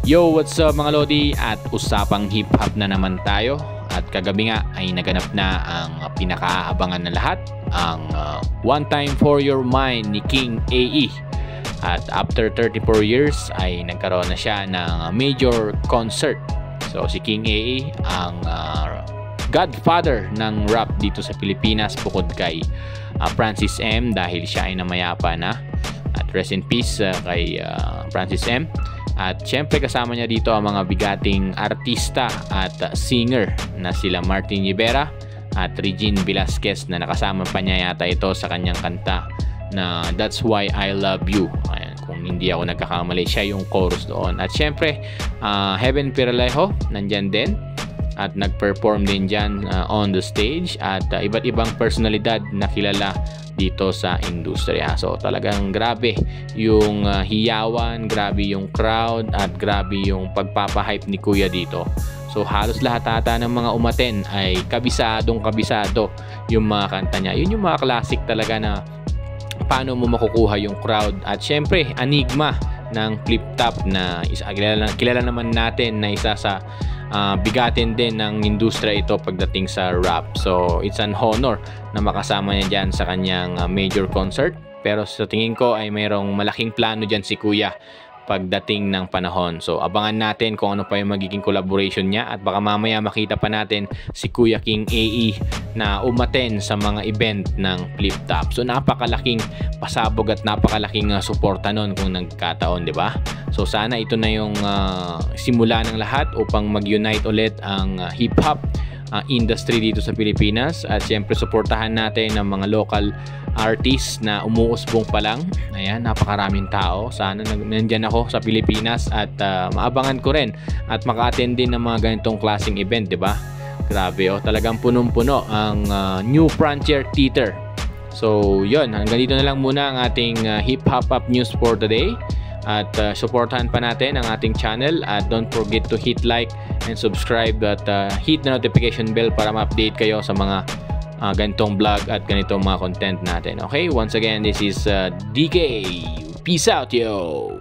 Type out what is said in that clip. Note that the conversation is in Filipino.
Yo, what's up mga Lodi? At usapang hip-hop na naman tayo. At kagabi nga ay naganap na ang pinakaabangan na lahat, ang One Time For Your Mind ni King AE. At after 34 years ay nagkaroon na siya ng major concert. So si King AE ang godfather ng rap dito sa Pilipinas bukod kay Francis M dahil siya ay namayapa na. At rest in peace kay Francis M. At syempre kasama niya dito ang mga bigating artista at singer na sila Martin Rivera at Regine Velasquez na nakasama pa niya yata ito sa kanyang kanta na That's Why I Love You. Ayan, kung hindi ako nagkakamali, siya yung chorus doon. At syempre Heaven Piralejo nandyan din at nag-perform din dyan on the stage at iba't ibang personalidad na kilala dito sa industriya. So talagang grabe yung hiyawan, grabe yung crowd at grabe yung pagpapahype ni Kuya dito. So halos lahat ata ng mga umaten ay kabisado yung mga kanta niya. Yun yung mga classic talaga na paano mo makukuha yung crowd. At syempre Enigma ng Flip Top na kilala naman natin na isa sa bigatin din ng industriya ito pagdating sa rap. So it's an honor na makasama niya dyan sa kanyang major concert. Pero sa tingin ko ay mayroong malaking plano dyan si Kuya pagdating ng panahon. So abangan natin kung ano pa yung magiging collaboration niya at baka mamaya makita pa natin si Kuya King AE na umaten sa mga event ng Flip Top. So napakalaking pasabog at napakalaking suporta nun kung nagkataon, di ba? So sana ito na yung simula ng lahat upang mag-unite ulit ang hip-hop industry dito sa Pilipinas. At syempre suportahan natin ang mga local artists na umuusbong pa lang. Ayan, napakaraming tao. Sana nandyan ako sa Pilipinas at maabangan ko rin at maka-attend din ng mga ganitong klaseng event, di ba? Grabe, talagang punong-puno ang New Frontier Theater. So yun, hanggang dito na lang muna ang ating hip-hop up news for today. At supportahan pa natin ang ating channel at don't forget to hit like and subscribe at hit the notification bell para ma-update kayo sa mga ganitong vlog at ganitong mga content natin. Okay, once again, this is DK. Peace out, yo!